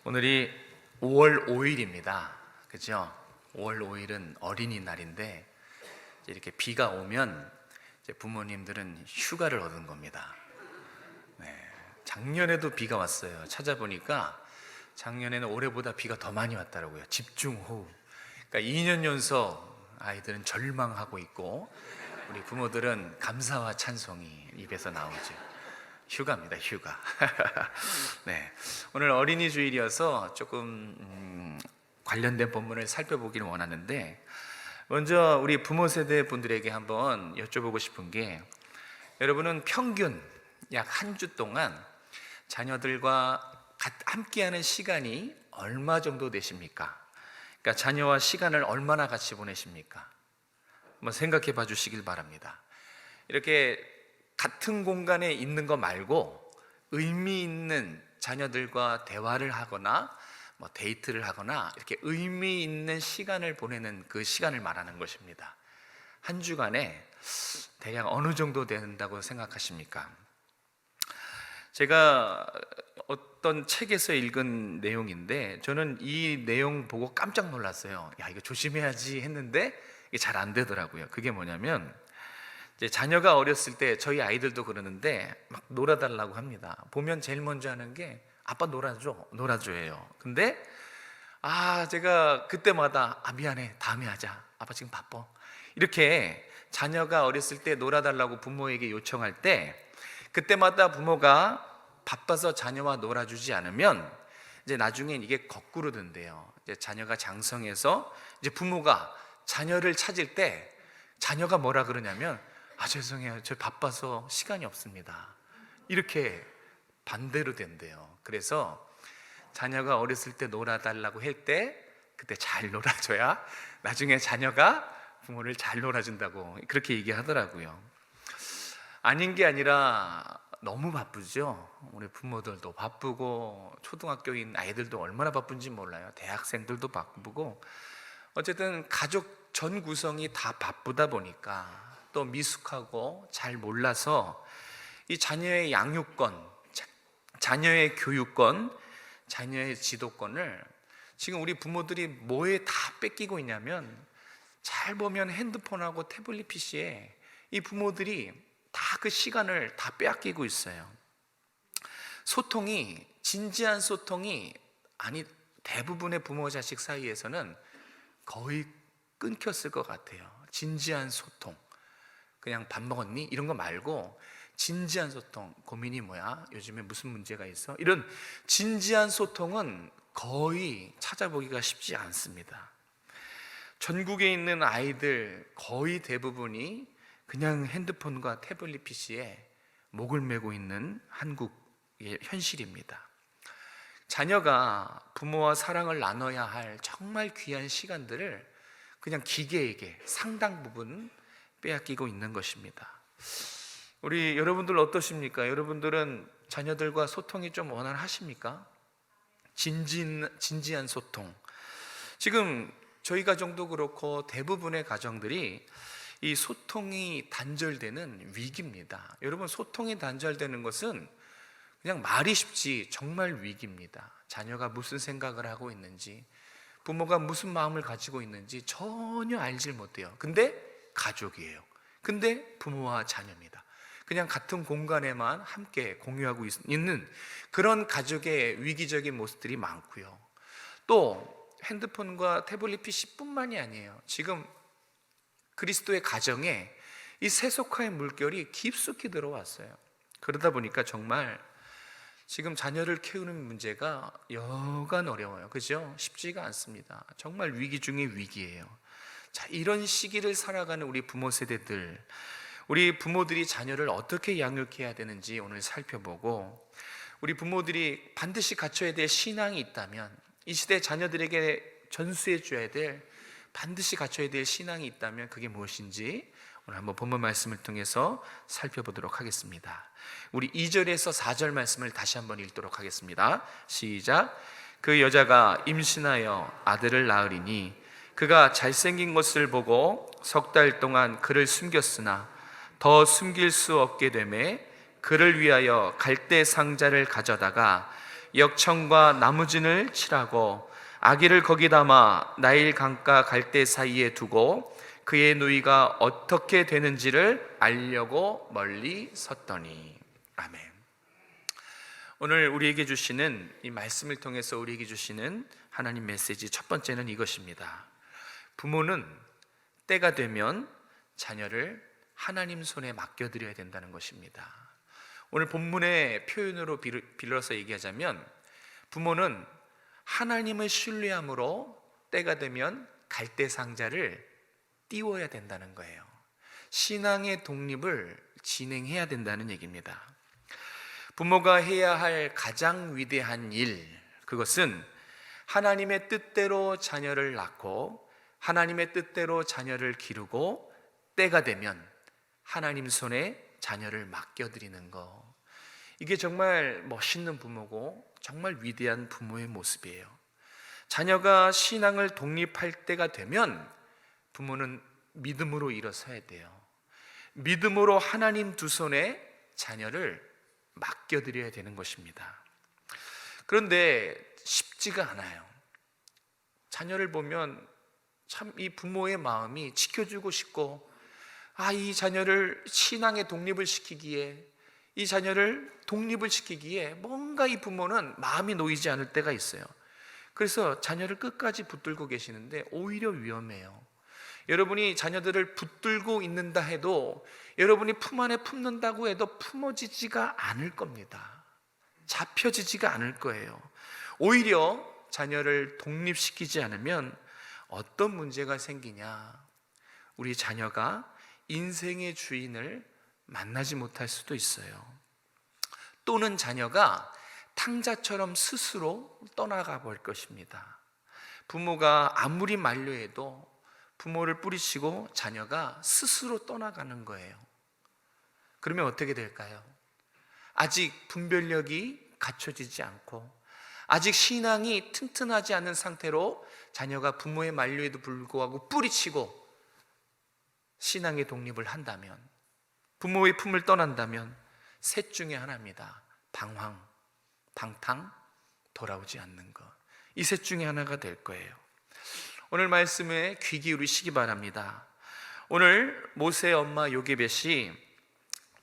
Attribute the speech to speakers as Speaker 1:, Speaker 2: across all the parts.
Speaker 1: 오늘이 5월 5일입니다. 그죠? 5월 5일은 어린이날인데 이렇게 비가 오면 이제 부모님들은 휴가를 얻은 겁니다. 네, 작년에도 비가 왔어요. 찾아보니까 작년에는 올해보다 비가 더 많이 왔더라고요. 집중호우. 그러니까 2년 연속 아이들은 절망하고 있고 우리 부모들은 감사와 찬송이 입에서 나오죠. 휴가입니다, 휴가. 네, 오늘 어린이 주일이어서 조금 관련된 본문을 살펴보기를 원하는데, 먼저 우리 부모 세대 분들에게 한번 여쭤보고 싶은 게, 여러분은 평균 약 한 주 동안 자녀들과 함께하는 시간이 얼마 정도 되십니까? 그러니까 자녀와 시간을 얼마나 같이 보내십니까? 한번 생각해 봐 주시길 바랍니다. 이렇게 같은 공간에 있는 거 말고 의미 있는 자녀들과 대화를 하거나 데이트를 하거나 이렇게 의미 있는 시간을 보내는 그 시간을 말하는 것입니다. 한 주간에 대략 어느 정도 된다고 생각하십니까? 제가 어떤 책에서 읽은 내용인데 저는 이 내용 보고 깜짝 놀랐어요. 야, 이거 조심해야지 했는데 이게 잘 안 되더라고요. 그게 뭐냐면, 이제 자녀가 어렸을 때 저희 아이들도 그러는데 막 놀아달라고 합니다. 보면 제일 먼저 하는 게 아빠 놀아줘예요. 근데 제가 그때마다 미안해, 다음에 하자, 아빠 지금 바빠, 이렇게 자녀가 어렸을 때 놀아달라고 부모에게 요청할 때 그때마다 부모가 바빠서 자녀와 놀아주지 않으면 이제 나중엔 이게 거꾸로 된대요. 이제 자녀가 장성해서 이제 부모가 자녀를 찾을 때 자녀가 뭐라 그러냐면, 죄송해요, 저 바빠서 시간이 없습니다, 이렇게 반대로 된대요. 그래서 자녀가 어렸을 때 놀아달라고 할 때 그때 잘 놀아줘야 나중에 자녀가 부모를 잘 놀아준다고 그렇게 얘기하더라고요. 아닌 게 아니라 너무 바쁘죠. 우리 부모들도 바쁘고 초등학교인 아이들도 얼마나 바쁜지 몰라요. 대학생들도 바쁘고, 어쨌든 가족 전 구성이 다 바쁘다 보니까 또 미숙하고 잘 몰라서 이 자녀의 양육권, 자녀의 교육권, 자녀의 지도권을 지금 우리 부모들이 뭐에 다 뺏기고 있냐면, 잘 보면 핸드폰하고 태블릿 PC에 이 부모들이 다 그 시간을 다 빼앗기고 있어요. 소통이, 진지한 소통이 대부분의 부모 자식 사이에서는 거의 끊겼을 것 같아요. 진지한 소통, 그냥 밥 먹었니? 이런 거 말고 진지한 소통, 고민이 뭐야? 요즘에 무슨 문제가 있어? 이런 진지한 소통은 거의 찾아보기가 쉽지 않습니다. 전국에 있는 아이들 거의 대부분이 그냥 핸드폰과 태블릿 PC에 목을 메고 있는 한국의 현실입니다. 자녀가 부모와 사랑을 나눠야 할 정말 귀한 시간들을 그냥 기계에게 상당 부분 빼앗기고 있는 것입니다. 우리 여러분들 어떠십니까? 여러분들은 자녀들과 소통이 좀 원활하십니까? 진지한 소통. 지금 저희 가정도 그렇고 대부분의 가정들이 이 소통이 단절되는 위기입니다. 여러분, 소통이 단절되는 것은 그냥 말이 쉽지 정말 위기입니다. 자녀가 무슨 생각을 하고 있는지, 부모가 무슨 마음을 가지고 있는지 전혀 알질 못해요. 근데 가족이에요. 근데 부모와 자녀입니다. 그냥 같은 공간에만 함께 공유하고 있는 그런 가족의 위기적인 모습들이 많고요. 또 핸드폰과 태블릿 PC뿐만이 아니에요. 지금 그리스도의 가정에 이 세속화의 물결이 깊숙이 들어왔어요. 그러다 보니까 정말 지금 자녀를 키우는 문제가 여간 어려워요. 그죠? 쉽지가 않습니다. 정말 위기 중에 위기예요. 자, 이런 시기를 살아가는 우리 부모 세대들, 우리 부모들이 자녀를 어떻게 양육해야 되는지 오늘 살펴보고, 우리 부모들이 반드시 갖춰야 될 신앙이 있다면, 이 시대 자녀들에게 전수해 줘야 될, 반드시 갖춰야 될 신앙이 있다면 그게 무엇인지 오늘 한번 본문 말씀을 통해서 살펴보도록 하겠습니다. 우리 2절에서 4절 말씀을 다시 한번 읽도록 하겠습니다. 시작. 그 여자가 임신하여 아들을 낳으리니 그가 잘생긴 것을 보고 석 달 동안 그를 숨겼으나 더 숨길 수 없게 되매 그를 위하여 갈대 상자를 가져다가 역청과 나무진을 칠하고 아기를 거기 담아 나일 강가 갈대 사이에 두고 그의 누이가 어떻게 되는지를 알려고 멀리 섰더니. 아멘. 오늘 우리에게 주시는 이 말씀을 통해서 우리에게 주시는 하나님 메시지 첫 번째는 이것입니다. 부모는 때가 되면 자녀를 하나님 손에 맡겨드려야 된다는 것입니다. 오늘 본문의 표현으로 빌어서 얘기하자면 부모는 하나님을 신뢰함으로 때가 되면 갈대 상자를 띄워야 된다는 거예요. 신앙의 독립을 진행해야 된다는 얘기입니다. 부모가 해야 할 가장 위대한 일, 그것은 하나님의 뜻대로 자녀를 낳고 하나님의 뜻대로 자녀를 기르고 때가 되면 하나님 손에 자녀를 맡겨드리는 거. 이게 정말 멋있는 부모고 정말 위대한 부모의 모습이에요. 자녀가 신앙을 독립할 때가 되면 부모는 믿음으로 일어서야 돼요. 믿음으로 하나님 두 손에 자녀를 맡겨드려야 되는 것입니다. 그런데 쉽지가 않아요. 자녀를 보면 참 이 부모의 마음이 지켜주고 싶고, 이 자녀를 신앙의 독립을 시키기에, 이 자녀를 독립을 시키기에 뭔가 이 부모는 마음이 놓이지 않을 때가 있어요. 그래서 자녀를 끝까지 붙들고 계시는데 오히려 위험해요. 여러분이 자녀들을 붙들고 있는다 해도, 여러분이 품 안에 품는다고 해도 품어지지가 않을 겁니다. 잡혀지지가 않을 거예요. 오히려 자녀를 독립시키지 않으면 어떤 문제가 생기냐, 우리 자녀가 인생의 주인을 만나지 못할 수도 있어요. 또는 자녀가 탕자처럼 스스로 떠나가 볼 것입니다. 부모가 아무리 만류해도 부모를 뿌리치고 자녀가 스스로 떠나가는 거예요. 그러면 어떻게 될까요? 아직 분별력이 갖춰지지 않고 아직 신앙이 튼튼하지 않은 상태로 자녀가 부모의 만류에도 불구하고 뿌리치고 신앙의 독립을 한다면, 부모의 품을 떠난다면 셋 중에 하나입니다. 방황, 방탕, 돌아오지 않는 것. 이 셋 중에 하나가 될 거예요. 오늘 말씀에 귀 기울이시기 바랍니다. 오늘 모세의 엄마 요게벳이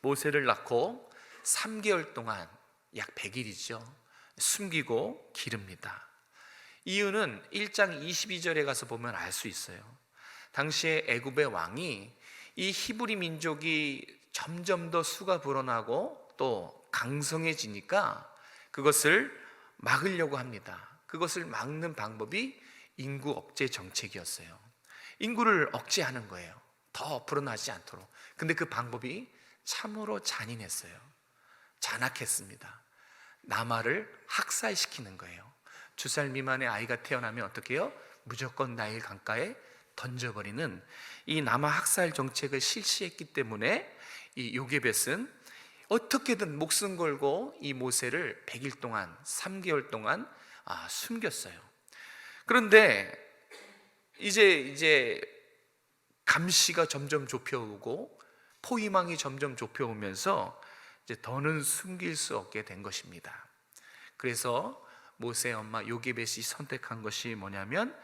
Speaker 1: 모세를 낳고 3개월 동안, 약 100일이죠, 숨기고 기릅니다. 이유는 1장 22절에 가서 보면 알 수 있어요. 당시에 애굽의 왕이 이 히브리 민족이 점점 더 수가 불어나고 또 강성해지니까 그것을 막으려고 합니다. 그것을 막는 방법이 인구 억제 정책이었어요. 인구를 억제하는 거예요. 더 불어나지 않도록. 근데 그 방법이 참으로 잔인했어요. 잔악했습니다. 남아를 학살시키는 거예요. 2살 미만의 아이가 태어나면 어떻게 해요? 무조건 나일 강가에 던져버리는 이 남아 학살 정책을 실시했기 때문에 이 요게벳은 어떻게든 목숨 걸고 이 모세를 100일 동안, 3개월 동안 숨겼어요. 그런데 이제 감시가 점점 좁혀오고 포위망이 점점 좁혀오면서 이제 더는 숨길 수 없게 된 것입니다. 그래서 모세의 엄마 요게벳이 선택한 것이 뭐냐면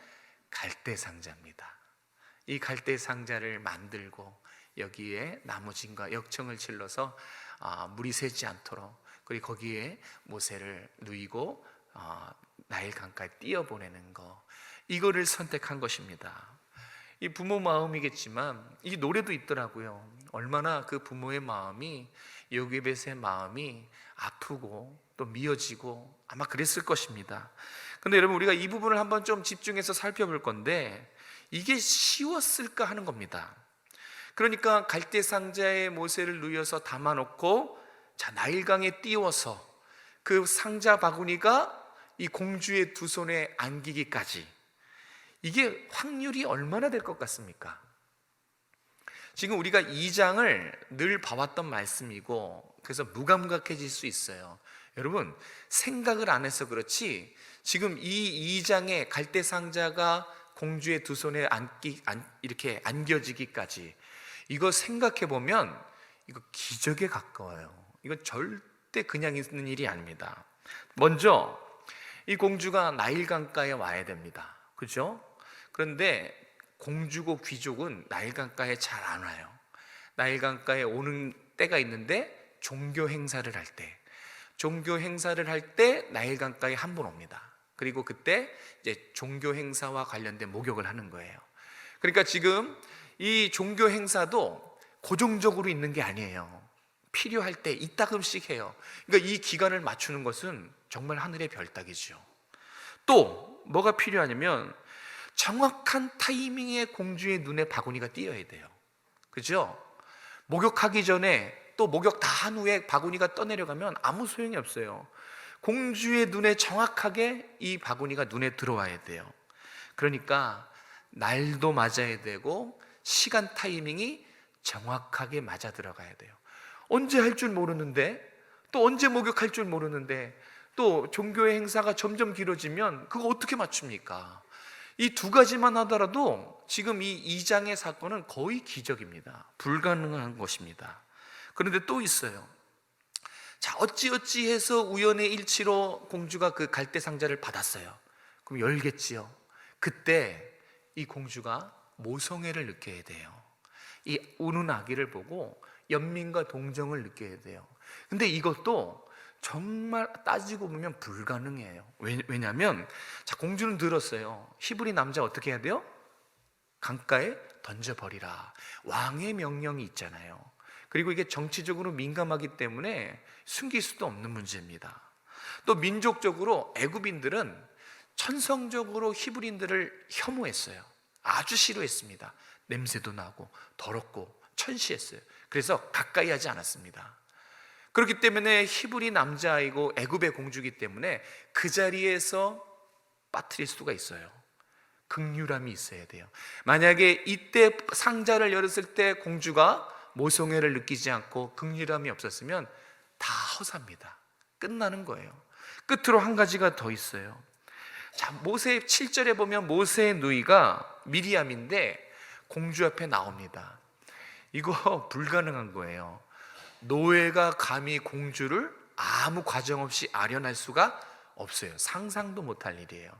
Speaker 1: 갈대 상자입니다. 이 갈대 상자를 만들고 여기에 나무진과 역청을 질러서 물이 새지 않도록, 그리고 거기에 모세를 누이고 나일 강가에 띄어보내는 거, 이거를 선택한 것입니다. 이 부모 마음이겠지만 이 노래도 있더라고요. 얼마나 그 부모의 마음이, 요게벳의 마음이 아프고 또 미어지고 아마 그랬을 것입니다. 근데 여러분, 우리가 이 부분을 한번 좀 집중해서 살펴볼 건데 이게 쉬웠을까 하는 겁니다. 그러니까 갈대 상자에 모세를 누여서 담아놓고 나일강에 띄워서 그 상자 바구니가 이 공주의 두 손에 안기기까지, 이게 확률이 얼마나 될 것 같습니까? 지금 우리가 2장을 늘 봐왔던 말씀이고 그래서 무감각해질 수 있어요. 여러분, 생각을 안 해서 그렇지 지금 이 2장의 갈대 상자가 공주의 두 손에 이렇게 안겨지기까지, 이거 생각해 보면 이거 기적에 가까워요. 이건 절대 그냥 있는 일이 아닙니다. 먼저 이 공주가 나일 강가에 와야 됩니다. 그죠? 그런데 공주고 귀족은 나일 강가에 잘 안 와요. 나일 강가에 오는 때가 있는데 종교 행사를 할 때 나일 강가에 한 번 옵니다. 그리고 그때 이제 종교 행사와 관련된 목욕을 하는 거예요. 그러니까 지금 이 종교 행사도 고정적으로 있는 게 아니에요. 필요할 때 이따금씩 해요. 그러니까 이 기간을 맞추는 것은 정말 하늘의 별따기죠. 또 뭐가 필요하냐면 정확한 타이밍에 공주의 눈에 바구니가 띄어야 돼요. 그죠? 목욕하기 전에 또 목욕 다 한 후에 바구니가 떠내려가면 아무 소용이 없어요. 공주의 눈에 정확하게 이 바구니가 눈에 들어와야 돼요. 그러니까 날도 맞아야 되고 시간 타이밍이 정확하게 맞아 들어가야 돼요. 언제 할 줄 모르는데, 또 언제 목욕할 줄 모르는데, 또 종교의 행사가 점점 길어지면 그거 어떻게 맞춥니까? 이 두 가지만 하더라도 지금 이 2장의 사건은 거의 기적입니다. 불가능한 것입니다. 그런데 또 있어요. 자, 어찌어찌 해서 우연의 일치로 공주가 그 갈대 상자를 받았어요. 그럼 열겠지요. 그때 이 공주가 모성애를 느껴야 돼요. 이 우는 아기를 보고 연민과 동정을 느껴야 돼요. 근데 이것도 정말 따지고 보면 불가능해요. 왜냐하면 자, 공주는 들었어요. 히브리 남자 어떻게 해야 돼요? 강가에 던져버리라. 왕의 명령이 있잖아요. 그리고 이게 정치적으로 민감하기 때문에 숨길 수도 없는 문제입니다. 또 민족적으로 애굽인들은 천성적으로 히브리인들을 혐오했어요. 아주 싫어했습니다. 냄새도 나고 더럽고 천시했어요. 그래서 가까이 하지 않았습니다. 그렇기 때문에 히브리 남자아이고 애굽의 공주이기 때문에 그 자리에서 빠뜨릴 수가 있어요. 긍휼함이 있어야 돼요. 만약에 이때 상자를 열었을 때 공주가 모성애를 느끼지 않고 긍휼함이 없었으면 다 허사입니다. 끝나는 거예요. 끝으로 한 가지가 더 있어요. 자, 모세 7절에 보면 모세의 누이가 미리암인데 공주 앞에 나옵니다. 이거 불가능한 거예요. 노예가 감히 공주를 아무 과정 없이 아련할 수가 없어요. 상상도 못할 일이에요.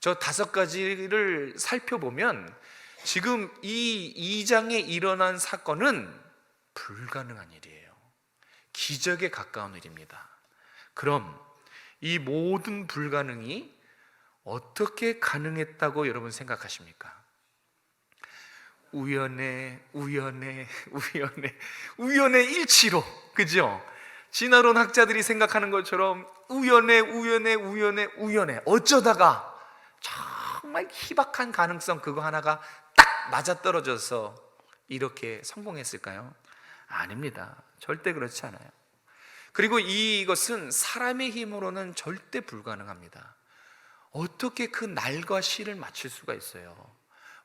Speaker 1: 저 5가지를 살펴보면 지금 이 2장에 일어난 사건은 불가능한 일이에요. 기적에 가까운 일입니다. 그럼 이 모든 불가능이 어떻게 가능했다고 여러분 생각하십니까? 우연의 일치로, 그죠? 진화론 학자들이 생각하는 것처럼 우연의 어쩌다가 정말 희박한 가능성 그거 하나가 딱 맞아떨어져서 이렇게 성공했을까요? 아닙니다. 절대 그렇지 않아요. 그리고 이것은 사람의 힘으로는 절대 불가능합니다. 어떻게 그 날과 시를 맞출 수가 있어요?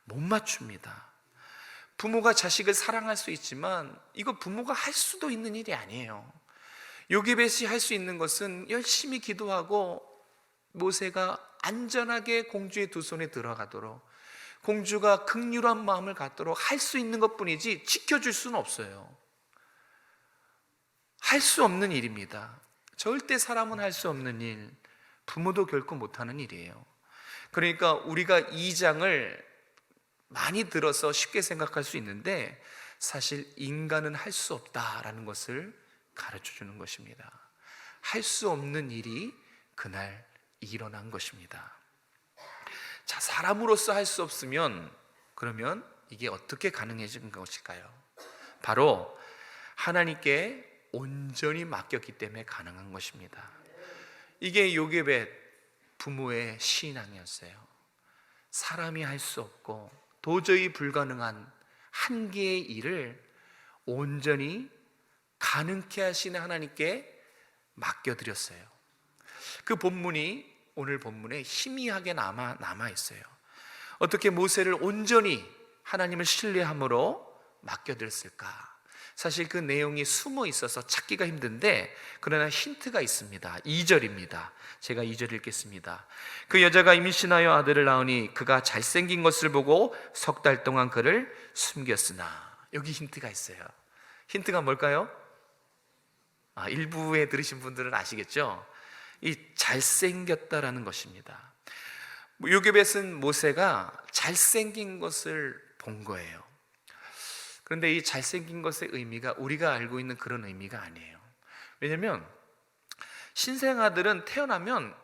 Speaker 1: 못 맞춥니다. 부모가 자식을 사랑할 수 있지만 이거 부모가 할 수도 있는 일이 아니에요. 요게벳이 할 수 있는 것은 열심히 기도하고 모세가 안전하게 공주의 두 손에 들어가도록, 공주가 긍휼한 마음을 갖도록 할 수 있는 것뿐이지 지켜줄 수는 없어요. 할 수 없는 일입니다. 절대 사람은 할 수 없는 일, 부모도 결코 못하는 일이에요. 그러니까 우리가 2장을 많이 들어서 쉽게 생각할 수 있는데 사실 인간은 할 수 없다라는 것을 가르쳐 주는 것입니다. 할 수 없는 일이 그날 일어난 것입니다. 자, 사람으로서 할 수 없으면 그러면 이게 어떻게 가능해진 것일까요? 바로 하나님께 온전히 맡겼기 때문에 가능한 것입니다. 이게 요게벳 부모의 신앙이었어요. 사람이 할 수 없고 도저히 불가능한 한 개의 일을 온전히 가능케 하시는 하나님께 맡겨드렸어요. 그 본문이 오늘 본문에 희미하게 남아 있어요. 어떻게 모세를 온전히 하나님을 신뢰함으로 맡겨드렸을까? 사실 그 내용이 숨어 있어서 찾기가 힘든데 그러나 힌트가 있습니다. 2절입니다. 제가 2절 읽겠습니다. 그 여자가 임신하여 아들을 낳으니 그가 잘생긴 것을 보고 3달 동안 그를 숨겼으나, 여기 힌트가 있어요. 힌트가 뭘까요? 일부에 들으신 분들은 아시겠죠? 이 잘생겼다라는 것입니다. 요게벳은 모세가 잘생긴 것을 본 거예요. 그런데 이 잘생긴 것의 의미가 우리가 알고 있는 그런 의미가 아니에요. 왜냐하면 신생아들은 태어나면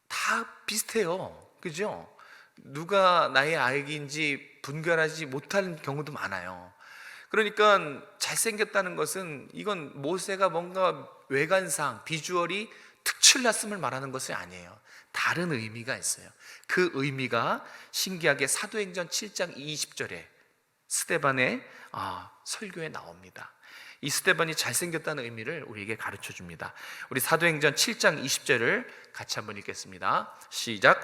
Speaker 1: 다 비슷해요. 그죠? 누가 나의 아기인지 분별하지 못하는 경우도 많아요. 그러니까 잘생겼다는 것은 이건 모세가 뭔가 외관상 비주얼이 특출났음을 말하는 것이 아니에요. 다른 의미가 있어요. 그 의미가 신기하게 사도행전 7장 20절에 스데반의 설교에 나옵니다. 이 스데반이 잘생겼다는 의미를 우리에게 가르쳐 줍니다. 우리 사도행전 7장 20절을 같이 한번 읽겠습니다. 시작.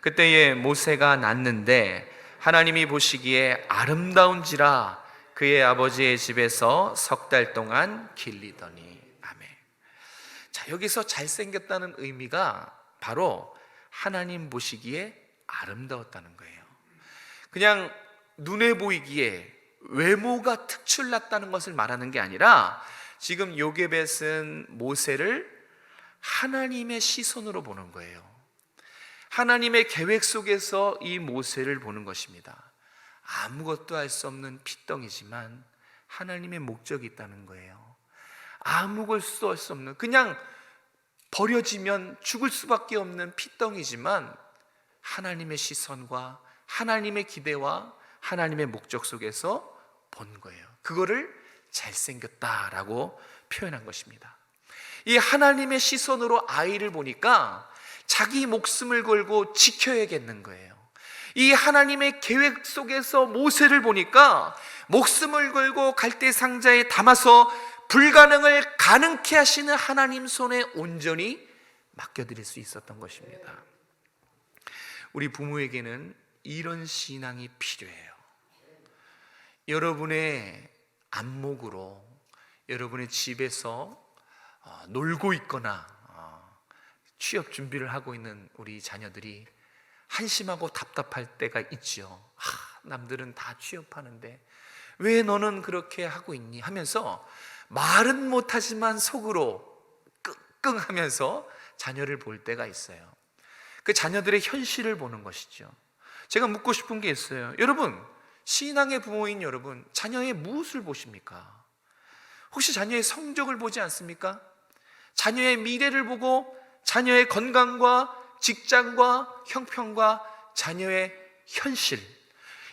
Speaker 1: 그때에 모세가 낳는데 하나님이 보시기에 아름다운지라 그의 아버지의 집에서 석 달 동안 길리더니. 아멘. 자, 여기서 잘생겼다는 의미가 바로 하나님 보시기에 아름다웠다는 거예요. 그냥 눈에 보이기에 외모가 특출났다는 것을 말하는 게 아니라 지금 요게벳은 모세를 하나님의 시선으로 보는 거예요. 하나님의 계획 속에서 이 모세를 보는 것입니다. 아무것도 할 수 없는 핏덩이지만 하나님의 목적이 있다는 거예요. 아무것도 할 수 없는, 그냥 버려지면 죽을 수밖에 없는 핏덩이지만 하나님의 시선과 하나님의 기대와 하나님의 목적 속에서 본 거예요. 그거를 잘생겼다라고 표현한 것입니다. 이 하나님의 시선으로 아이를 보니까 자기 목숨을 걸고 지켜야겠는 거예요. 이 하나님의 계획 속에서 모세를 보니까 목숨을 걸고 갈대 상자에 담아서 불가능을 가능케 하시는 하나님 손에 온전히 맡겨드릴 수 있었던 것입니다. 우리 부모에게는 이런 신앙이 필요해요. 여러분의 안목으로 여러분의 집에서 놀고 있거나 취업 준비를 하고 있는 우리 자녀들이 한심하고 답답할 때가 있죠. 남들은 다 취업하는데 왜 너는 그렇게 하고 있니? 하면서 말은 못하지만 속으로 끙끙하면서 자녀를 볼 때가 있어요. 그 자녀들의 현실을 보는 것이죠. 제가 묻고 싶은 게 있어요. 여러분, 신앙의 부모인 여러분, 자녀의 무엇을 보십니까? 혹시 자녀의 성적을 보지 않습니까? 자녀의 미래를 보고 자녀의 건강과 직장과 형편과 자녀의 현실,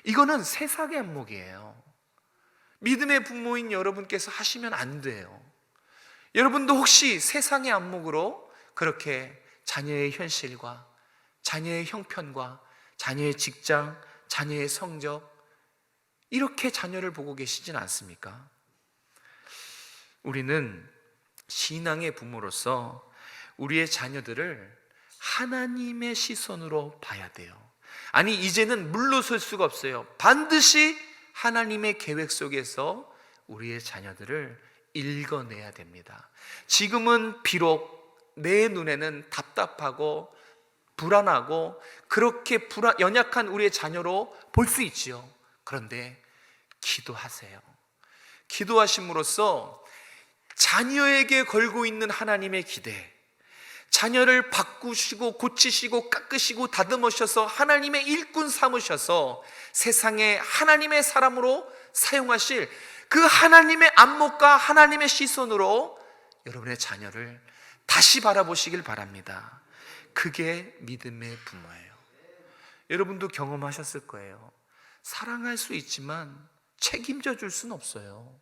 Speaker 1: 이거는 세상의 안목이에요. 믿음의 부모인 여러분께서 하시면 안 돼요. 여러분도 혹시 세상의 안목으로 그렇게 자녀의 현실과 자녀의 형편과 자녀의 직장, 자녀의 성적, 이렇게 자녀를 보고 계시진 않습니까? 우리는 신앙의 부모로서 우리의 자녀들을 하나님의 시선으로 봐야 돼요. 아니, 이제는 물러설 수가 없어요. 반드시 하나님의 계획 속에서 우리의 자녀들을 읽어내야 됩니다. 지금은 비록 내 눈에는 답답하고 불안하고 그렇게 연약한 우리의 자녀로 볼 수 있지요. 그런데 기도하세요. 기도하심으로써 자녀에게 걸고 있는 하나님의 기대, 자녀를 바꾸시고 고치시고 깎으시고 다듬으셔서 하나님의 일꾼 삼으셔서 세상에 하나님의 사람으로 사용하실 그 하나님의 안목과 하나님의 시선으로 여러분의 자녀를 다시 바라보시길 바랍니다. 그게 믿음의 부모예요. 여러분도 경험하셨을 거예요. 사랑할 수 있지만 책임져 줄 수는 없어요.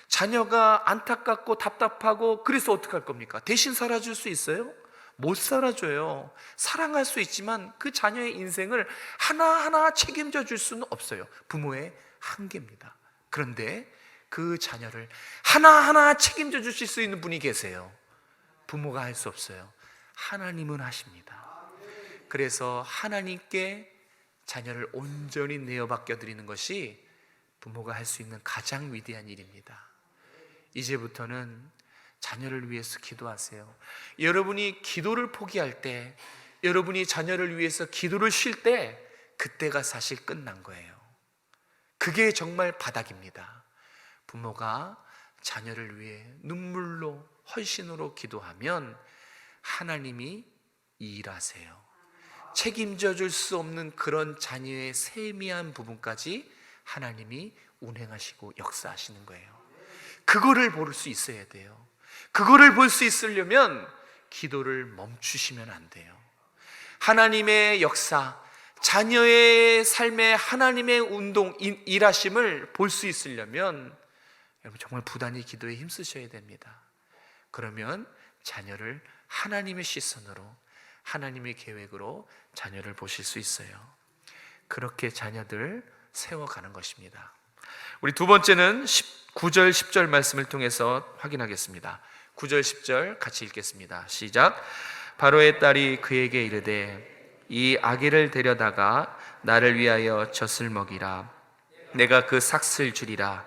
Speaker 1: 자녀가 안타깝고 답답하고 그래서 어떡할 겁니까? 대신 살아줄 수 있어요? 못 살아줘요. 사랑할 수 있지만 그 자녀의 인생을 하나하나 책임져 줄 수는 없어요. 부모의 한계입니다. 그런데 그 자녀를 하나하나 책임져 주실 수 있는 분이 계세요. 부모가 할 수 없어요. 하나님은 하십니다. 그래서 하나님께 자녀를 온전히 내어맡겨 드리는 것이 부모가 할 수 있는 가장 위대한 일입니다. 이제부터는 자녀를 위해서 기도하세요. 여러분이 기도를 포기할 때, 여러분이 자녀를 위해서 기도를 쉴 때, 그때가 사실 끝난 거예요. 그게 정말 바닥입니다. 부모가 자녀를 위해 눈물로 헌신으로 기도하면 하나님이 일하세요. 책임져 줄 수 없는 그런 자녀의 세미한 부분까지 하나님이 운행하시고 역사하시는 거예요. 그거를 볼 수 있어야 돼요. 그거를 볼 수 있으려면 기도를 멈추시면 안 돼요. 하나님의 역사, 자녀의 삶에 하나님의 운동, 일하심을 볼 수 있으려면 여러분 정말 부단히 기도에 힘쓰셔야 됩니다. 그러면 자녀를 하나님의 시선으로, 하나님의 계획으로 자녀를 보실 수 있어요. 그렇게 자녀들 세워가는 것입니다. 우리 두 번째는 9절 10절 말씀을 통해서 확인하겠습니다. 9절 10절 같이 읽겠습니다. 시작. 바로의 딸이 그에게 이르되 이 아기를 데려다가 나를 위하여 젖을 먹이라. 내가 그 삭슬 주리라.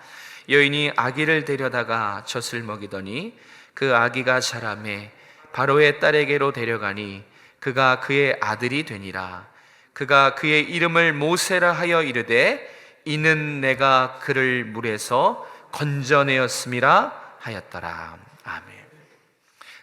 Speaker 1: 여인이 아기를 데려다가 젖을 먹이더니 그 아기가 자라매 바로의 딸에게로 데려가니 그가 그의 아들이 되니라. 그가 그의 이름을 모세라 하여 이르되 이는 내가 그를 물에서 건져내었음이라 하였더라. 아멘.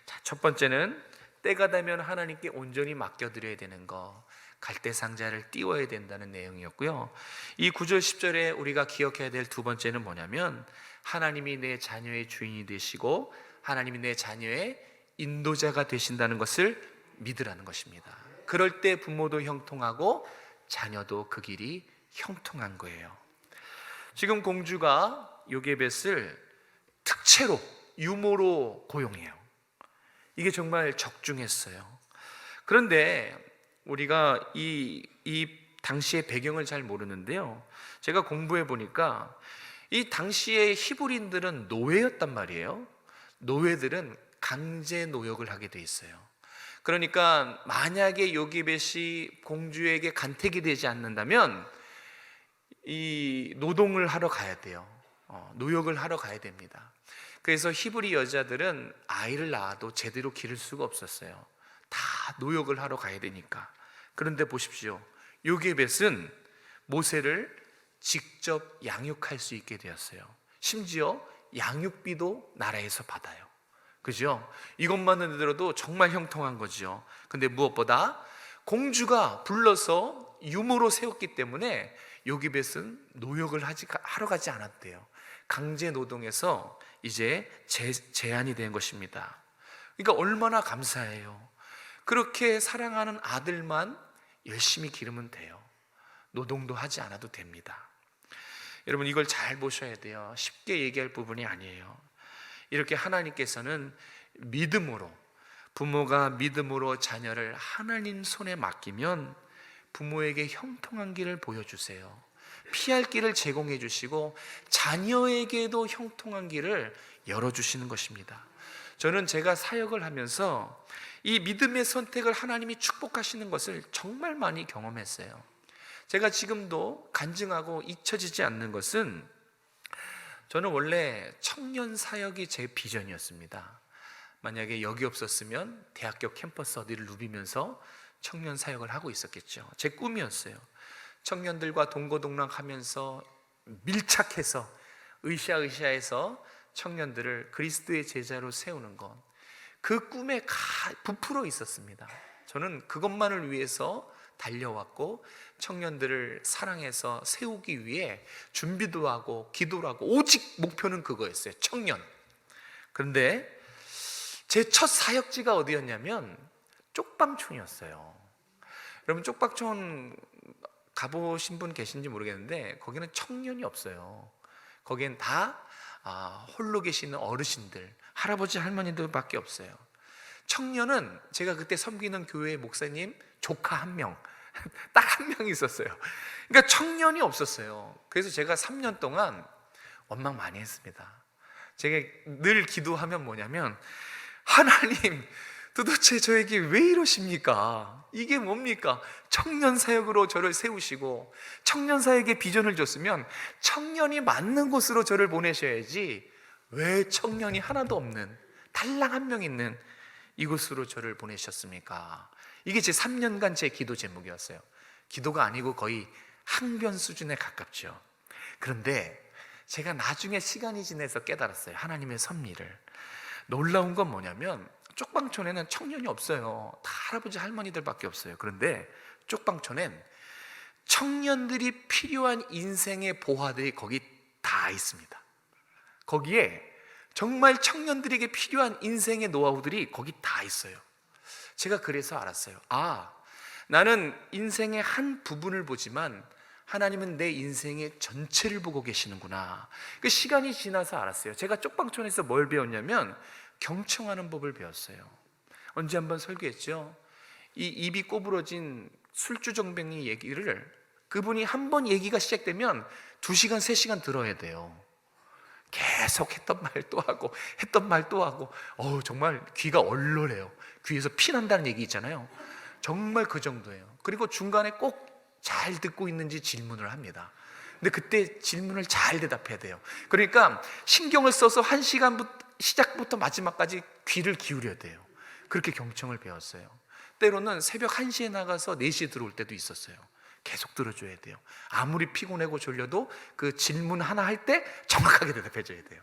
Speaker 1: 자, 첫 번째는 때가 되면 하나님께 온전히 맡겨드려야 되는 거, 갈대 상자를 띄워야 된다는 내용이었고요. 이 9절 10절에 우리가 기억해야 될 두 번째는 뭐냐면 하나님이 내 자녀의 주인이 되시고 하나님이 내 자녀의 인도자가 되신다는 것을 믿으라는 것입니다. 그럴 때 부모도 형통하고 자녀도 그 길이 형통한 거예요. 지금 공주가 요게벳을 특채로 유모로 고용해요. 이게 정말 적중했어요. 그런데 우리가 이 당시의 배경을 잘 모르는데요, 제가 공부해 보니까 이 당시의 히브리인들은 노예였단 말이에요. 노예들은 강제 노역을 하게 돼 있어요. 그러니까 만약에 요게벳이 공주에게 간택이 되지 않는다면 이 노동을 하러 가야 돼요. 노역을 하러 가야 됩니다. 그래서 히브리 여자들은 아이를 낳아도 제대로 기를 수가 없었어요. 다 노역을 하러 가야 되니까. 그런데 보십시오, 요게벳은 모세를 직접 양육할 수 있게 되었어요. 심지어 양육비도 나라에서 받아요. 그죠? 이것만을 들어도 정말 형통한 거죠. 근데 무엇보다 공주가 불러서 유모로 세웠기 때문에 요게벳은 노역을 하러 가지 않았대요. 강제 노동에서 이제 제한이 된 것입니다. 그러니까 얼마나 감사해요. 그렇게 사랑하는 아들만 열심히 기르면 돼요. 노동도 하지 않아도 됩니다. 여러분 이걸 잘 보셔야 돼요. 쉽게 얘기할 부분이 아니에요. 이렇게 하나님께서는 믿음으로, 부모가 믿음으로 자녀를 하나님 손에 맡기면 부모에게 형통한 길을 보여주세요. 피할 길을 제공해 주시고 자녀에게도 형통한 길을 열어주시는 것입니다. 저는 제가 사역을 하면서 이 믿음의 선택을 하나님이 축복하시는 것을 정말 많이 경험했어요. 제가 지금도 간증하고 잊혀지지 않는 것은, 저는 원래 청년 사역이 제 비전이었습니다. 만약에 여기 없었으면 대학교 캠퍼스 어디를 누비면서 청년 사역을 하고 있었겠죠. 제 꿈이었어요. 청년들과 동고동락하면서 밀착해서 으쌰으쌰해서 청년들을 그리스도의 제자로 세우는 것, 그 꿈에 부풀어 있었습니다. 저는 그것만을 위해서 달려왔고 청년들을 사랑해서 세우기 위해 준비도 하고 기도를 하고, 오직 목표는 그거였어요. 청년. 그런데 제 첫 사역지가 어디였냐면 쪽방촌이었어요. 여러분 쪽방촌 가보신 분 계신지 모르겠는데 거기는 청년이 없어요. 거기엔 다 홀로 계시는 어르신들, 할아버지 할머니들밖에 없어요. 청년은 제가 그때 섬기는 교회 목사님 조카 한 명, 딱 한 명 있었어요. 그러니까 청년이 없었어요. 그래서 제가 3년 동안 원망 많이 했습니다. 제가 늘 기도하면 뭐냐면, 하나님 도대체 저에게 왜 이러십니까? 이게 뭡니까? 청년 사역으로 저를 세우시고 청년 사역의 비전을 줬으면 청년이 맞는 곳으로 저를 보내셔야지, 왜 청년이 하나도 없는, 달랑 한 명 있는 이곳으로 저를 보내셨습니까? 이게 제 3년간 제 기도 제목이었어요. 기도가 아니고 거의 항변 수준에 가깝죠. 그런데 제가 나중에 시간이 지나서 깨달았어요. 하나님의 섭리를. 놀라운 건 뭐냐면 쪽방촌에는 청년이 없어요. 다 할아버지 할머니들밖에 없어요. 그런데 쪽방촌엔 청년들이 필요한 인생의 보화들이 거기 다 있습니다. 거기에 정말 청년들에게 필요한 인생의 노하우들이 거기 다 있어요. 제가 그래서 알았어요. 나는 인생의 한 부분을 보지만 하나님은 내 인생의 전체를 보고 계시는구나. 그 시간이 지나서 알았어요. 제가 쪽방촌에서 뭘 배웠냐면 경청하는 법을 배웠어요. 언제 한번 설교했죠. 이 입이 꼬부러진 술주정뱅이 얘기를 그분이 한 번 얘기가 시작되면 2시간, 3시간 들어야 돼요. 계속 했던 말 또 하고 했던 말 또 하고 정말 귀가 얼얼해요. 귀에서 피 난다는 얘기 있잖아요. 정말 그 정도예요. 그리고 중간에 꼭 잘 듣고 있는지 질문을 합니다. 근데 그때 질문을 잘 대답해야 돼요. 그러니까 신경을 써서 1시간부터 시작부터 마지막까지 귀를 기울여야 돼요. 그렇게 경청을 배웠어요. 때로는 새벽 1시에 나가서 4시에 들어올 때도 있었어요. 계속 들어줘야 돼요. 아무리 피곤하고 졸려도 그 질문 하나 할 때 정확하게 대답해 줘야 돼요.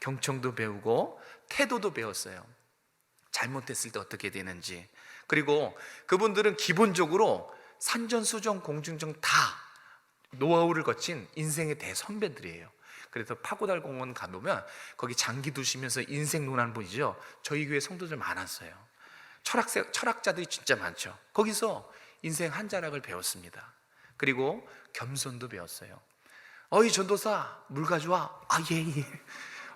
Speaker 1: 경청도 배우고 태도도 배웠어요. 잘못했을 때 어떻게 되는지. 그리고 그분들은 기본적으로 산전수전 공중전 다 노하우를 거친 인생의 대선배들이에요. 그래서 파고달공원 가보면 거기 장기 두시면서 인생 논하는 분이죠. 저희 교회 성도들 많았어요. 철학자들이 진짜 많죠. 거기서 인생 한 자락을 배웠습니다. 그리고 겸손도 배웠어요. 어이 전도사 물 가져와. 예예.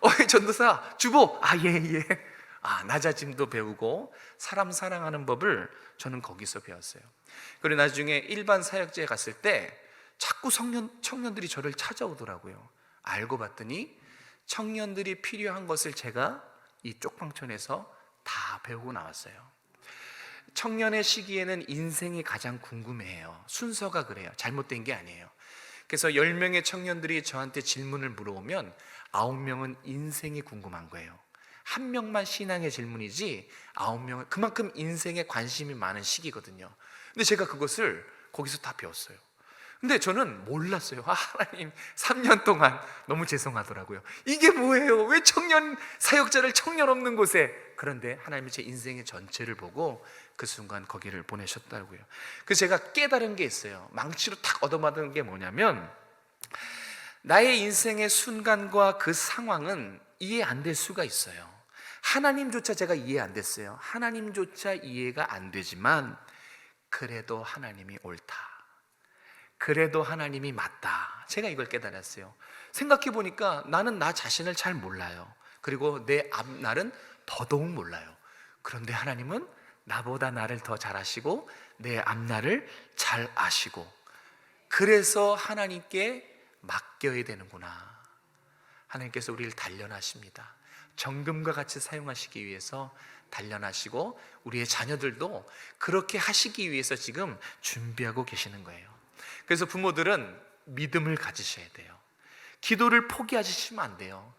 Speaker 1: 어이 전도사 주보. 예예. 낮아짐도 배우고 사람 사랑하는 법을 저는 거기서 배웠어요. 그리고 나중에 일반 사역제에 갔을 때 자꾸 청년들이 저를 찾아오더라고요. 알고 봤더니 청년들이 필요한 것을 제가 이 쪽방촌에서 다 배우고 나왔어요. 청년의 시기에는 인생이 가장 궁금해해요. 순서가 그래요. 잘못된 게 아니에요. 그래서 10명의 청년들이 저한테 질문을 물어오면 9명은 인생이 궁금한 거예요. 1명만 신앙의 질문이지 9명은 그만큼 인생에 관심이 많은 시기거든요. 근데 제가 그것을 거기서 다 배웠어요. 근데 저는 몰랐어요. 하나님 3년 동안 너무 죄송하더라고요. 이게 뭐예요? 왜 청년 사역자를 청년 없는 곳에. 그런데 하나님이 제 인생의 전체를 보고 그 순간 거기를 보내셨다고요. 그래서 제가 깨달은 게 있어요. 망치로 탁 얻어맞은 게 뭐냐면 나의 인생의 순간과 그 상황은 이해 안 될 수가 있어요. 하나님조차 제가 이해 안 됐어요. 하나님조차 이해가 안 되지만 그래도 하나님이 옳다. 그래도 하나님이 맞다. 제가 이걸 깨달았어요. 생각해 보니까 나는 나 자신을 잘 몰라요. 그리고 내 앞날은 더더욱 몰라요. 그런데 하나님은 나보다 나를 더 잘 아시고 내 앞날을 잘 아시고, 그래서 하나님께 맡겨야 되는구나. 하나님께서 우리를 단련하십니다. 정금과 같이 사용하시기 위해서 단련하시고 우리의 자녀들도 그렇게 하시기 위해서 지금 준비하고 계시는 거예요. 그래서 부모들은 믿음을 가지셔야 돼요. 기도를 포기하시면 안 돼요.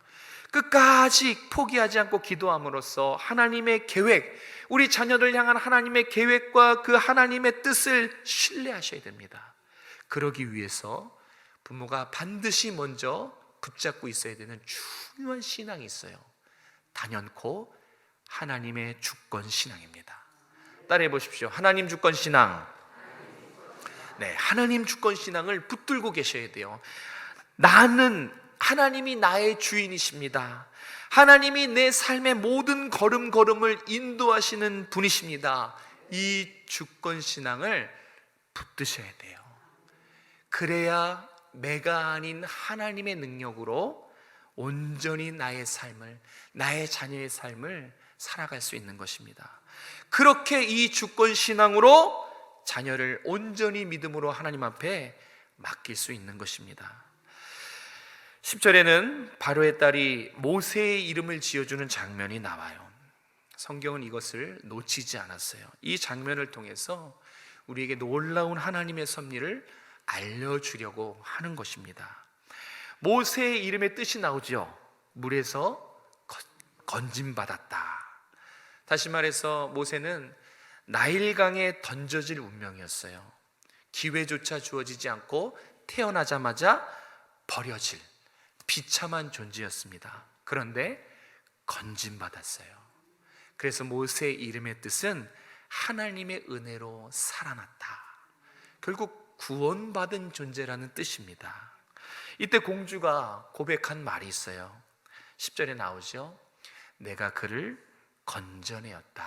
Speaker 1: 끝까지 포기하지 않고 기도함으로써 하나님의 계획, 우리 자녀들 향한 하나님의 계획과 그 하나님의 뜻을 신뢰하셔야 됩니다. 그러기 위해서 부모가 반드시 먼저 붙잡고 있어야 되는 중요한 신앙이 있어요. 단연코 하나님의 주권 신앙입니다. 따라해 보십시오. 하나님 주권 신앙. 네, 하나님 주권 신앙을 붙들고 계셔야 돼요. 나는 하나님이 나의 주인이십니다. 하나님이 내 삶의 모든 걸음걸음을 인도하시는 분이십니다. 이 주권 신앙을 붙드셔야 돼요. 그래야 내가 아닌 하나님의 능력으로 온전히 나의 삶을, 나의 자녀의 삶을 살아갈 수 있는 것입니다. 그렇게 이 주권 신앙으로 자녀를 온전히 믿음으로 하나님 앞에 맡길 수 있는 것입니다. 10절에는 바로의 딸이 모세의 이름을 지어주는 장면이 나와요. 성경은 이것을 놓치지 않았어요. 이 장면을 통해서 우리에게 놀라운 하나님의 섭리를 알려주려고 하는 것입니다. 모세의 이름의 뜻이 나오죠. 물에서 건짐받았다. 다시 말해서 모세는 나일강에 던져질 운명이었어요. 기회조차 주어지지 않고 태어나자마자 버려질 비참한 존재였습니다. 그런데 건짐받았어요. 그래서 모세의 이름의 뜻은 하나님의 은혜로 살아났다. 결국 구원받은 존재라는 뜻입니다. 이때 공주가 고백한 말이 있어요. 10절에 나오죠. 내가 그를 건져내었다.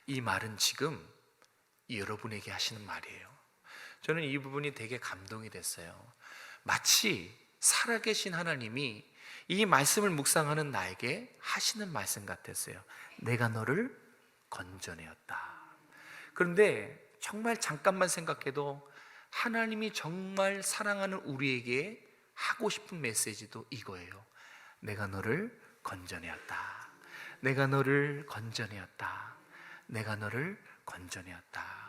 Speaker 1: 이 말은 지금 여러분에게 하시는 말이에요. 저는 이 부분이 되게 감동이 됐어요. 마치 살아계신 하나님이 이 말씀을 묵상하는 나에게 하시는 말씀 같았어요. 내가 너를 건져내었다. 그런데 정말 잠깐만 생각해도 하나님이 정말 사랑하는 우리에게 하고 싶은 메시지도 이거예요. 내가 너를 건져내었다. 내가 너를 건져내었다. 내가 너를 건져내었다.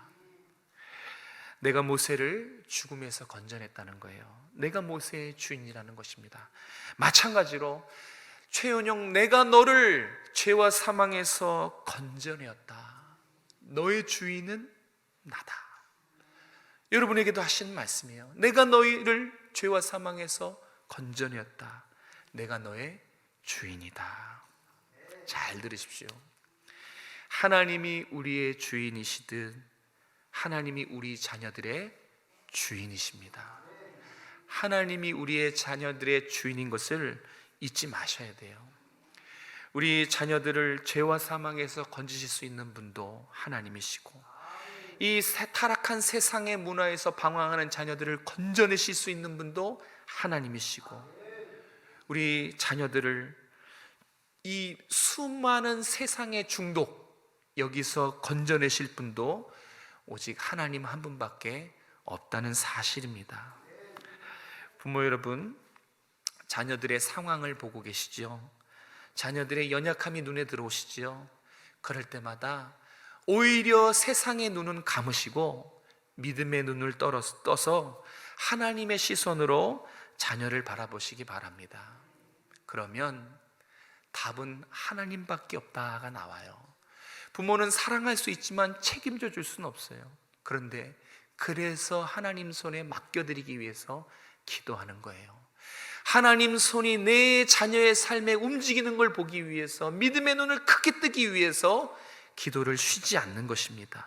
Speaker 1: 내가 모세를 죽음에서 건져냈다는 거예요. 내가 모세의 주인이라는 것입니다. 마찬가지로 최은영, 내가 너를 죄와 사망에서 건져내었다. 너의 주인은 나다. 여러분에게도 하시는 말씀이에요. 내가 너희를 죄와 사망에서 건져내었다. 내가 너의 주인이다. 잘 들으십시오. 하나님이 우리의 주인이시듯 하나님이 우리 자녀들의 주인이십니다. 하나님이 우리의 자녀들의 주인인 것을 잊지 마셔야 돼요. 우리 자녀들을 죄와 사망에서 건지실 수 있는 분도 하나님이시고, 이 타락한 세상의 문화에서 방황하는 자녀들을 건져내실 수 있는 분도 하나님이시고, 우리 자녀들을 이 수많은 세상의 중독 여기서 건져내실 분도 오직 하나님 한 분밖에 없다는 사실입니다. 부모 여러분, 자녀들의 상황을 보고 계시죠? 자녀들의 연약함이 눈에 들어오시죠? 그럴 때마다 오히려 세상의 눈은 감으시고 믿음의 눈을 떠서 하나님의 시선으로 자녀를 바라보시기 바랍니다. 그러면 답은 하나님밖에 없다가 나와요. 부모는 사랑할 수 있지만 책임져 줄 수는 없어요. 그런데 그래서 하나님 손에 맡겨드리기 위해서 기도하는 거예요. 하나님 손이 내 자녀의 삶에 움직이는 걸 보기 위해서, 믿음의 눈을 크게 뜨기 위해서 기도를 쉬지 않는 것입니다.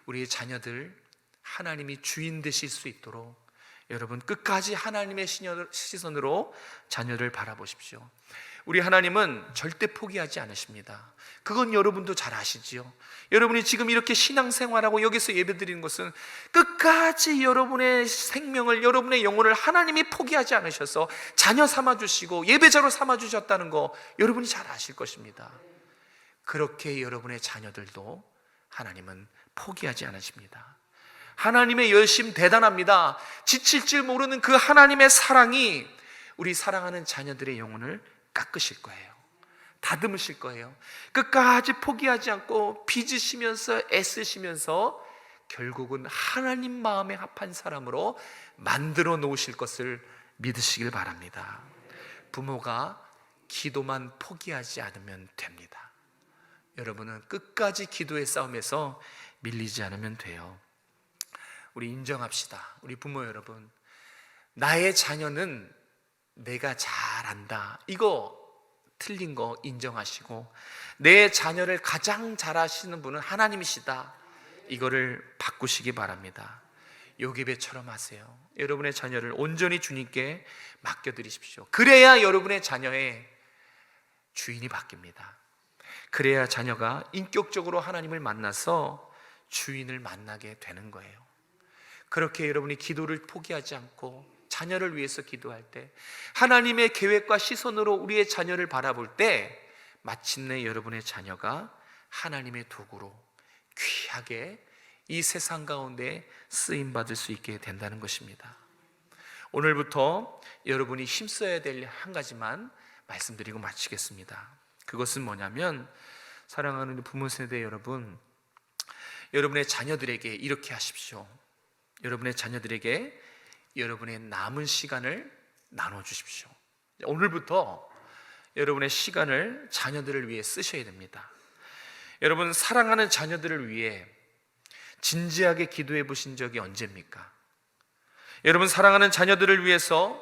Speaker 1: 우리 자녀들 하나님이 주인 되실 수 있도록 여러분 끝까지 하나님의 시선으로 자녀를 바라보십시오. 우리 하나님은 절대 포기하지 않으십니다. 그건 여러분도 잘 아시지요. 여러분이 지금 이렇게 신앙생활하고 여기서 예배드리는 것은 끝까지 여러분의 생명을, 여러분의 영혼을 하나님이 포기하지 않으셔서 자녀 삼아주시고 예배자로 삼아주셨다는 거 여러분이 잘 아실 것입니다. 그렇게 여러분의 자녀들도 하나님은 포기하지 않으십니다. 하나님의 열심 대단합니다. 지칠 줄 모르는 그 하나님의 사랑이 우리 사랑하는 자녀들의 영혼을 깎으실 거예요. 다듬으실 거예요. 끝까지 포기하지 않고 빚으시면서 애쓰시면서 결국은 하나님 마음에 합한 사람으로 만들어 놓으실 것을 믿으시길 바랍니다. 부모가 기도만 포기하지 않으면 됩니다. 여러분은 끝까지 기도의 싸움에서 밀리지 않으면 돼요. 우리 인정합시다. 우리 부모 여러분, 나의 자녀는 내가 잘 안다, 이거 틀린 거 인정하시고, 내 자녀를 가장 잘 아시는 분은 하나님이시다, 이거를 바꾸시기 바랍니다. 요괴배처럼 하세요. 여러분의 자녀를 온전히 주님께 맡겨드리십시오. 그래야 여러분의 자녀의 주인이 바뀝니다. 그래야 자녀가 인격적으로 하나님을 만나서 주인을 만나게 되는 거예요. 그렇게 여러분이 기도를 포기하지 않고 자녀를 위해서 기도할 때, 하나님의 계획과 시선으로 우리의 자녀를 바라볼 때, 마침내 여러분의 자녀가 하나님의 도구로 귀하게 이 세상 가운데 쓰임받을 수 있게 된다는 것입니다. 오늘부터 여러분이 힘써야 될 한 가지만 말씀드리고 마치겠습니다. 그것은 뭐냐면, 사랑하는 부모 세대 여러분, 여러분의 자녀들에게 이렇게 하십시오. 여러분의 자녀들에게 여러분의 남은 시간을 나눠주십시오. 오늘부터 여러분의 시간을 자녀들을 위해 쓰셔야 됩니다. 여러분, 사랑하는 자녀들을 위해 진지하게 기도해 보신 적이 언제입니까? 여러분, 사랑하는 자녀들을 위해서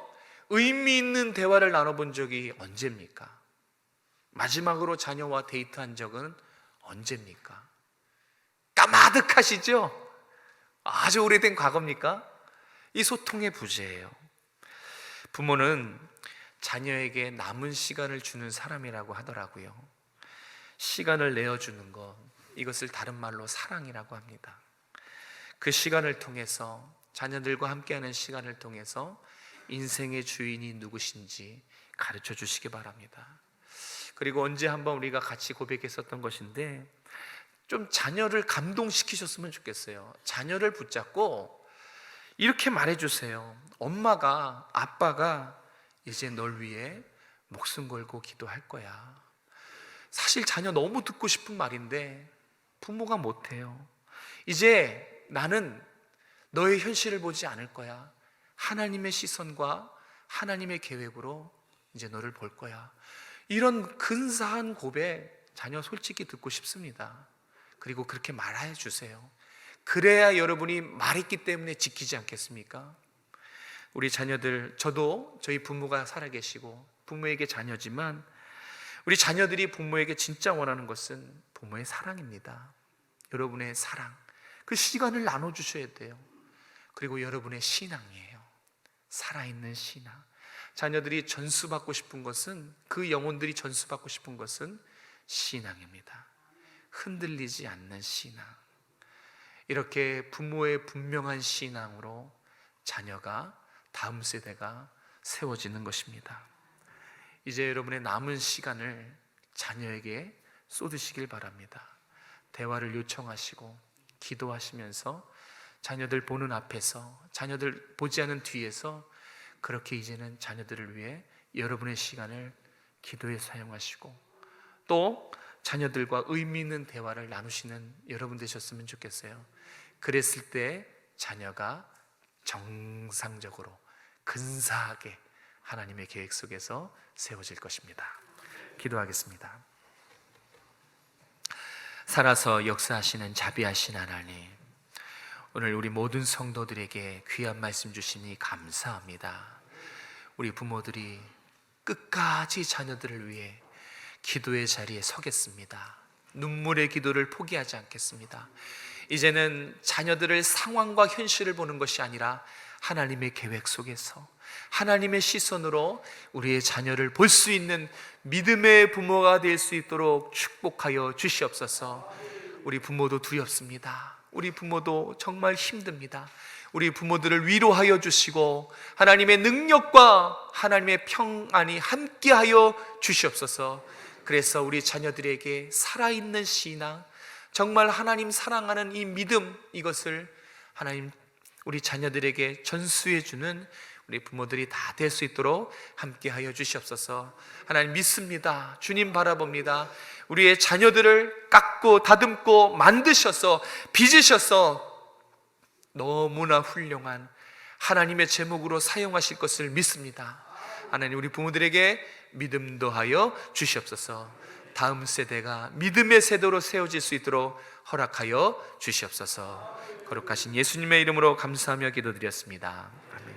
Speaker 1: 의미 있는 대화를 나눠본 적이 언제입니까? 마지막으로 자녀와 데이트한 적은 언제입니까? 까마득하시죠? 아주 오래된 과거입니까? 이 소통의 부재예요. 부모는 자녀에게 남은 시간을 주는 사람이라고 하더라고요. 시간을 내어주는 것, 이것을 다른 말로 사랑이라고 합니다. 그 시간을 통해서, 자녀들과 함께하는 시간을 통해서 인생의 주인이 누구신지 가르쳐 주시기 바랍니다. 그리고 언제 한번 우리가 같이 고백했었던 것인데, 좀 자녀를 감동시키셨으면 좋겠어요. 자녀를 붙잡고 이렇게 말해주세요. 엄마가, 아빠가 이제 널 위해 목숨 걸고 기도할 거야. 사실 자녀 너무 듣고 싶은 말인데 부모가 못해요. 이제 나는 너의 현실을 보지 않을 거야. 하나님의 시선과 하나님의 계획으로 이제 너를 볼 거야. 이런 근사한 고백, 자녀 솔직히 듣고 싶습니다. 그리고 그렇게 말해 주세요. 그래야 여러분이 말했기 때문에 지키지 않겠습니까? 우리 자녀들, 저도 저희 부모가 살아계시고 부모에게 자녀지만, 우리 자녀들이 부모에게 진짜 원하는 것은 부모의 사랑입니다. 여러분의 사랑, 그 시간을 나눠주셔야 돼요. 그리고 여러분의 신앙이에요. 살아있는 신앙. 자녀들이 전수받고 싶은 것은, 그 영혼들이 전수받고 싶은 것은 신앙입니다. 흔들리지 않는 신앙. 이렇게 부모의 분명한 신앙으로 자녀가, 다음 세대가 세워지는 것입니다. 이제 여러분의 남은 시간을 자녀에게 쏟으시길 바랍니다. 대화를 요청하시고 기도하시면서 자녀들 보는 앞에서, 자녀들 보지 않은 뒤에서 그렇게 이제는 자녀들을 위해 여러분의 시간을 기도에 사용하시고, 또 자녀들과 의미 있는 대화를 나누시는 여러분 되셨으면 좋겠어요. 그랬을 때 자녀가 정상적으로 근사하게 하나님의 계획 속에서 세워질 것입니다. 기도하겠습니다. 살아서 역사하시는 자비하신 하나님, 오늘 우리 모든 성도들에게 귀한 말씀 주시니 감사합니다. 우리 부모들이 끝까지 자녀들을 위해 기도의 자리에 서겠습니다. 눈물의 기도를 포기하지 않겠습니다. 이제는 자녀들을 상황과 현실을 보는 것이 아니라 하나님의 계획 속에서 하나님의 시선으로 우리의 자녀를 볼 수 있는 믿음의 부모가 될 수 있도록 축복하여 주시옵소서. 우리 부모도 두렵습니다. 우리 부모도 정말 힘듭니다. 우리 부모들을 위로하여 주시고 하나님의 능력과 하나님의 평안이 함께하여 주시옵소서. 그래서 우리 자녀들에게 살아있는 신앙, 정말 하나님 사랑하는 이 믿음, 이것을 하나님 우리 자녀들에게 전수해 주는 우리 부모들이 다 될 수 있도록 함께하여 주시옵소서. 하나님 믿습니다. 주님 바라봅니다. 우리의 자녀들을 깎고 다듬고 만드셔서 빚으셔서 너무나 훌륭한 하나님의 제목으로 사용하실 것을 믿습니다. 하나님 우리 부모들에게 믿음 더하여 주시옵소서. 다음 세대가 믿음의 세대로 세워질 수 있도록 허락하여 주시옵소서. 거룩하신 예수님의 이름으로 감사하며 기도드렸습니다.